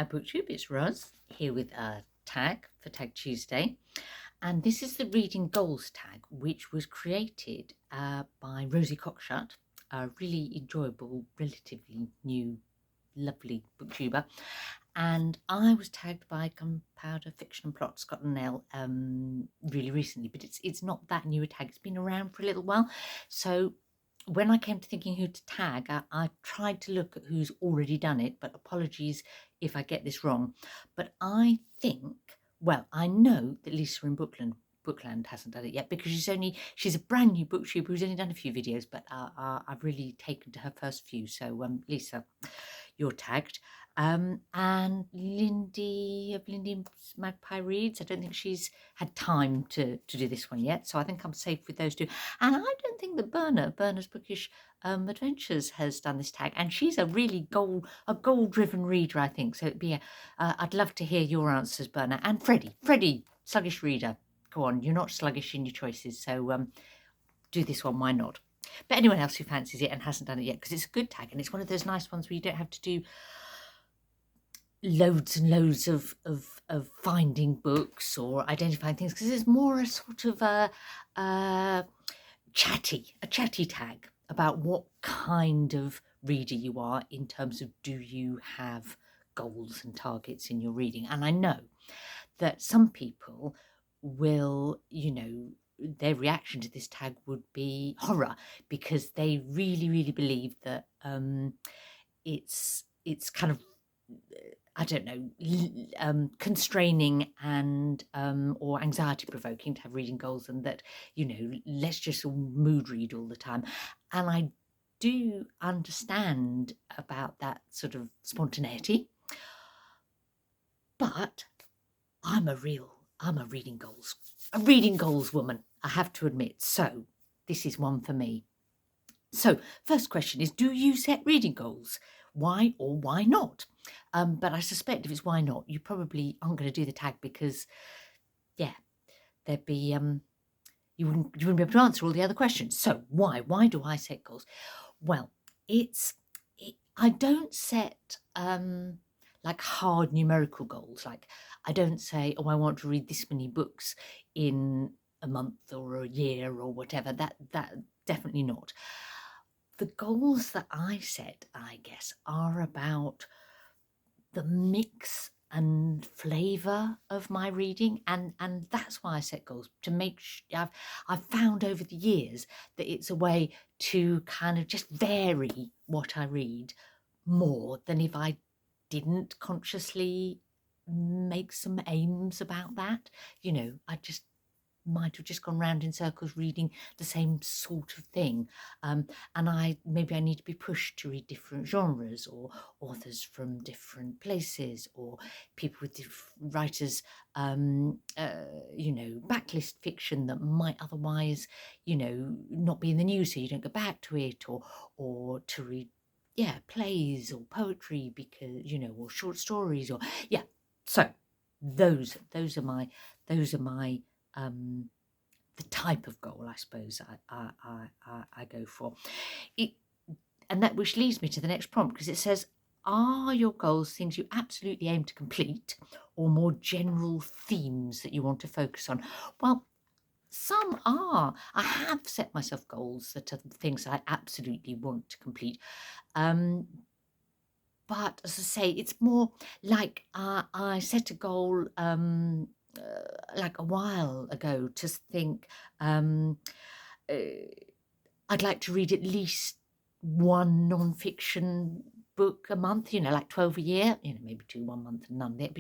Hi BookTube, it's Roz here with a tag for Tag Tuesday, and this is the Reading Goals tag, which was created by Rosie Cockshut, a really enjoyable, relatively new, lovely booktuber, and I was tagged by Gunpowder Fiction and Plot, Scott and Nelle, really recently, but it's not that new a tag. It's been around for a little while, so when I came to thinking who to tag, I tried to look at who's already done it, but apologies if I get this wrong. But I think, well, I know that Lisa in Bookland hasn't done it yet because she's a brand new booktuber who's only done a few videos, but I've really taken to her first few. So Lisa, you're tagged. And Lindy of Lindy's Magpie Reads, I don't think she's had time to do this one yet, so I think I'm safe with those two. And I don't think that Berna's Bookish Adventures has done this tag, and she's a really goal-driven reader, I think. So it'd be I'd love to hear your answers, Berna. And Freddie, sluggish reader. Go on, you're not sluggish in your choices, so do this one. Why not? But anyone else who fancies it and hasn't done it yet, because it's a good tag, and it's one of those nice ones where you don't have to do loads and loads of finding books or identifying things, because it's more a sort of a chatty tag about what kind of reader you are in terms of, do you have goals and targets in your reading? And I know that some people will, their reaction to this tag would be horror, because they really believe that it's kind of, I don't know, constraining and or anxiety provoking to have reading goals, and that, let's just all mood read all the time. And I do understand about that sort of spontaneity, but I'm a reading goals woman, I have to admit. So this is one for me. So first question is, do you set reading goals? Why or why not? But I suspect if it's why not, you probably aren't going to do the tag, because, yeah, there'd be you wouldn't be able to answer all the other questions. So why do I set goals? Well, I don't set like hard numerical goals. Like, I don't say, oh, I want to read this many books in a month or a year or whatever. That definitely not. The goals that I set, I guess, are about the mix and flavour of my reading, and that's why I set goals, to make sure. I've found over the years that it's a way to kind of just vary what I read more than if I didn't consciously make some aims about that. I just might have just gone round in circles reading the same sort of thing, and maybe I need to be pushed to read different genres, or authors from different places, or people with writers, backlist fiction that might otherwise, not be in the news, so you don't go back to it, or to read plays or poetry, because or short stories, or so those are my the type of goal, I suppose, I go for it. And that, which leads me to the next prompt, because it says, are your goals things you absolutely aim to complete, or more general themes that you want to focus on? Well, some are. I have set myself goals that are things I absolutely want to complete. But as I say, it's more like I set a goal like a while ago to think uh, I'd like to read at least one non-fiction book a month, like 12 a year, maybe 2 1 month and none, but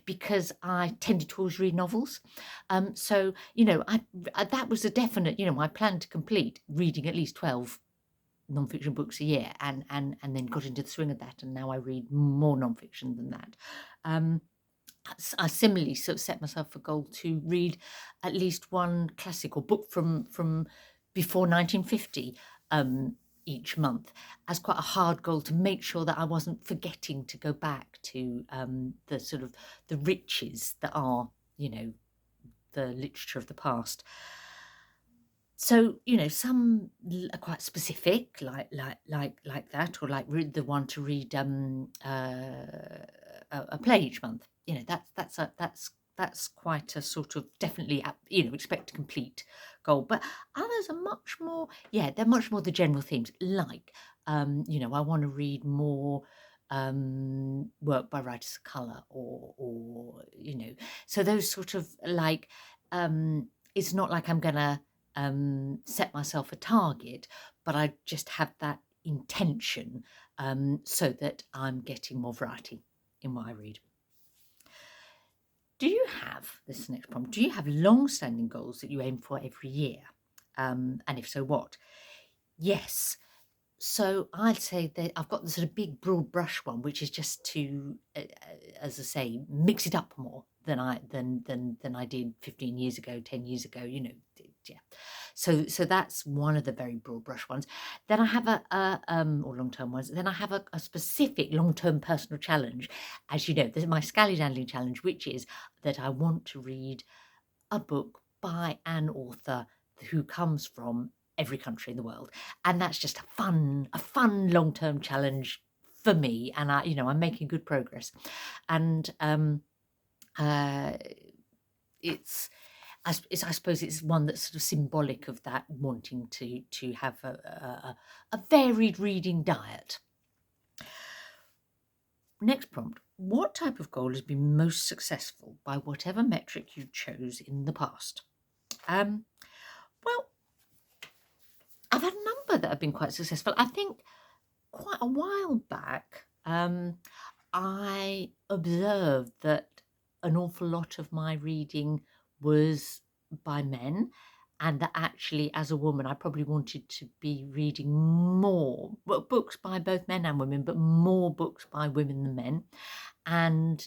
because I tended to always read novels. So I that was a definite, my plan to complete reading at least 12 non-fiction books a year, and then got into the swing of that, and now I read more non-fiction than that. I similarly sort of set myself a goal to read at least one classic or book from before 1950 each month, as quite a hard goal, to make sure that I wasn't forgetting to go back to the sort of the riches that are, the literature of the past. So, some are quite specific, like that, or like the one to read a play each month. You know, that's quite a sort of definitely, you know, expect to complete goal. But others are much more, yeah, they're much more the general themes, like, you know, I want to read more work by writers of colour, or you know, so those sort of like, it's not like I'm gonna set myself a target, but I just have that intention, so that I'm getting more variety in what I read. Do you have, this is the next problem, do you have long-standing goals that you aim for every year? And if so, what? Yes. So I'd say that I've got the sort of big broad brush one, which is just to, as I say, mix it up more than I did 15 years ago, 10 years ago. You know, yeah. So that's one of the very broad brush ones. Then I have or long term ones. Then I have a specific long term personal challenge, as you know, there's my scallywandling challenge, which is that I want to read a book by an author who comes from every country in the world, and that's just a fun long-term challenge for me, and I, you know, I'm making good progress, and it's I suppose it's one that's sort of symbolic of that wanting to have a varied reading diet. Next prompt: what type of goal has been most successful by whatever metric you chose in the past? Well, I've had a number that have been quite successful. I think quite a while back, I observed that an awful lot of my reading was by men, and that actually, as a woman, I probably wanted to be reading more books by both men and women, but more books by women than men. And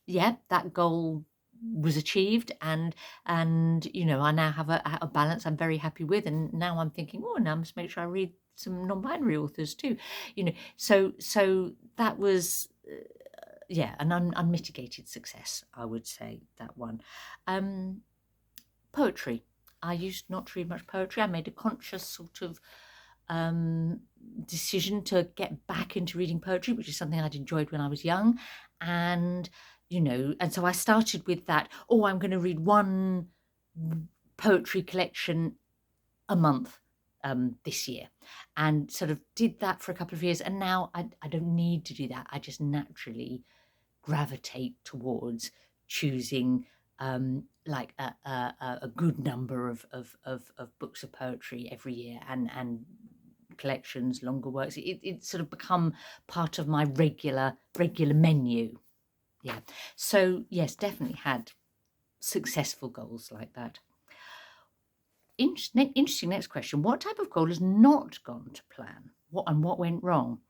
yeah, that goal was achieved, and you know, I now have a balance I'm very happy with, and now I'm thinking, oh, now I must make sure I read some non-binary authors too, you know. So that was yeah, an unmitigated success, I would say, that one. Poetry. I used not to read much poetry. I made a conscious sort of decision to get back into reading poetry, which is something I'd enjoyed when I was young, and you know, and so I started with that. Oh, I'm going to read one poetry collection a month this year, and sort of did that for a couple of years, and now I don't need to do that. I just naturally gravitate towards choosing like a good number of books of poetry every year, and collections, longer works. It's sort of become part of my regular menu. Yeah. So yes, definitely had successful goals like that. Interesting next question. What type of goal has not gone to plan? What went wrong?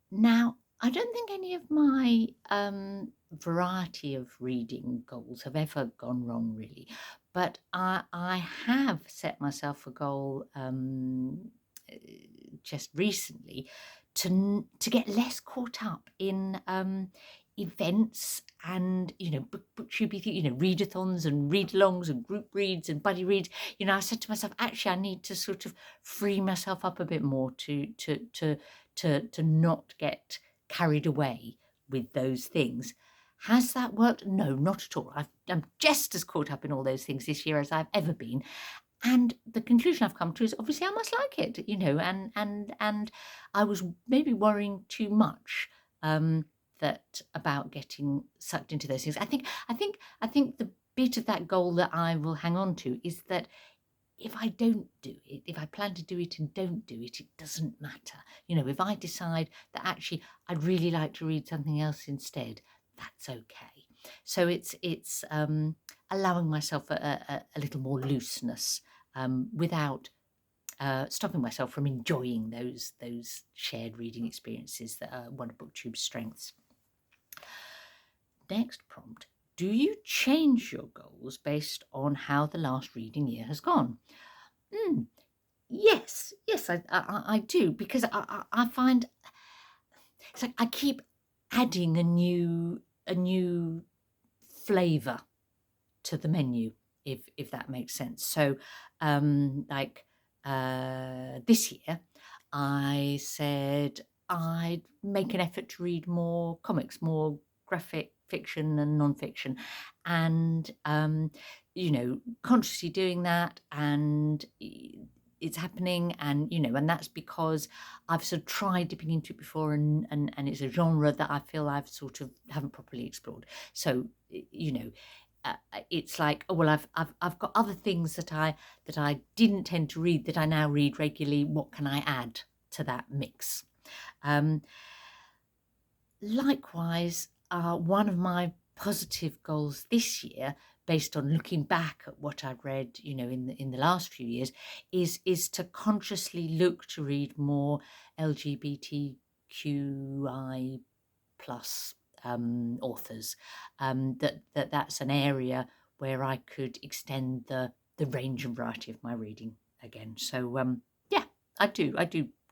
Now, I don't think any of my variety of reading goals have ever gone wrong, really. But I have set myself a goal just recently to get less caught up in events and, you know, booktube, you know, readathons and read-alongs and group reads and buddy reads. You know, I said to myself, actually, I need to sort of free myself up a bit more to not get carried away with those things. Has that worked? No, not at all. I'm just as caught up in all those things this year as I've ever been. And the conclusion I've come to is obviously I must like it, you know, and I was maybe worrying too much that about getting sucked into those things. I think the bit of that goal that I will hang on to is that if I don't do it, if I plan to do it and don't do it, it doesn't matter. You know, if I decide that actually I'd really like to read something else instead, that's okay. So it's allowing myself a little more looseness without stopping myself from enjoying those shared reading experiences that are one of BookTube's strengths. Next prompt. Do you change your goals based on how the last reading year has gone? Yes, I do, because I find it's like I keep adding a new flavour to the menu, if that makes sense. So like this year I said I'd make an effort to read more comics, more graphic fiction and non-fiction, and consciously doing that, and it's happening, and and that's because I've sort of tried dipping into it before, and it's a genre that I feel I've sort of haven't properly explored. So it's like, oh well, I've got other things that I didn't tend to read that I now read regularly. What can I add to that mix? Likewise, one of my positive goals this year, based on looking back at what I've read, in the last few years, is to consciously look to read more LGBTQI plus authors. That's an area where I could extend the range and variety of my reading again. So yeah, I do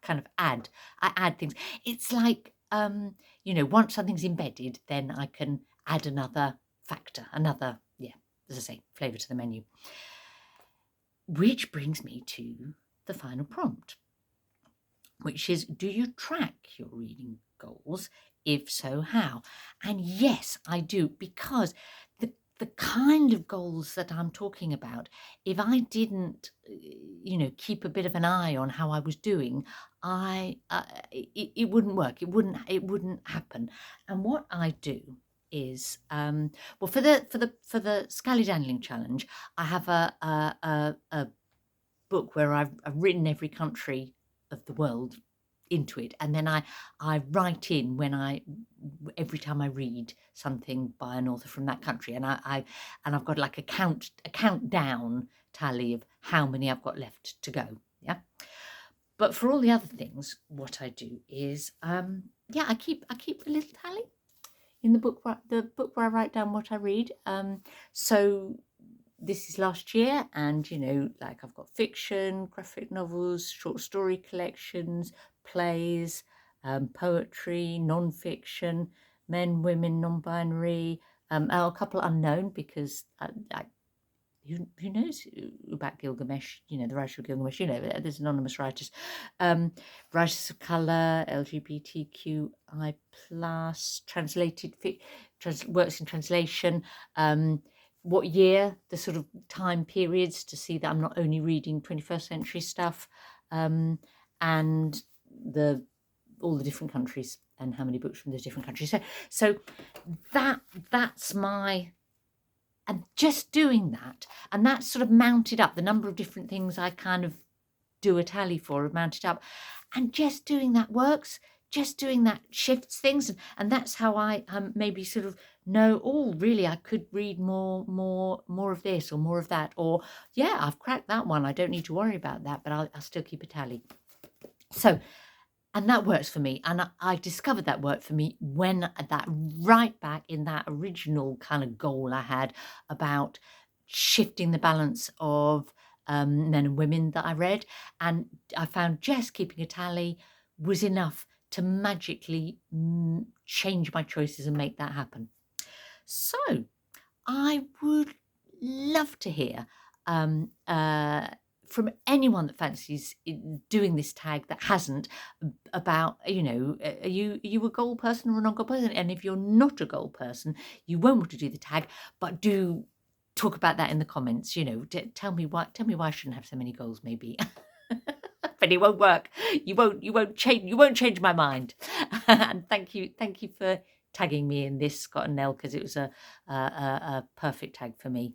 kind of add things. It's like once something's embedded, then I can add another factor, another, as I say, flavour to the menu. Which brings me to the final prompt, which is, do you track your reading goals? If so, how? And yes, I do, because the kind of goals that I'm talking about, if I didn't, keep a bit of an eye on how I was doing, it wouldn't work. It wouldn't happen. And what I do is, well, for the Scally Dandling Challenge, I have a book where I've written every country of the world into it, and then I write in every time I read something by an author from that country, and I've got like a countdown tally of how many I've got left to go. Yeah. But for all the other things, what I do is I keep a little tally in the book where I write down what I read. So this is last year, and like I've got fiction, graphic novels, short story collections, plays, poetry, non-fiction, men, women, non-binary, a couple unknown, because who knows about Gilgamesh, the writer of Gilgamesh, there's anonymous writers, writers of colour, LGBTQI+, translated works in translation, what year, the sort of time periods, to see that I'm not only reading 21st century stuff, and all the different countries and how many books from those different countries. So that's my, and just doing that, and that's sort of mounted up. The number of different things I kind of do a tally for have mounted up, and just doing that works. Just doing that shifts things, and that's how I maybe sort of know, oh, really, I could read more of this or more of that, or yeah, I've cracked that one, I don't need to worry about that, but I'll still keep a tally. So, and that works for me, and I discovered that worked for me when that right back in that original kind of goal I had about shifting the balance of men and women that I read, and I found just keeping a tally was enough to magically change my choices and make that happen. So I would love to hear from anyone that fancies doing this tag that hasn't, about, are you a goal person or a non-goal person? And if you're not a goal person, you won't want to do the tag, but do talk about that in the comments. Tell me why I shouldn't have so many goals, maybe. But it won't work. You won't change my mind. And thank you for tagging me in this, Scott and Nelle, because it was a perfect tag for me.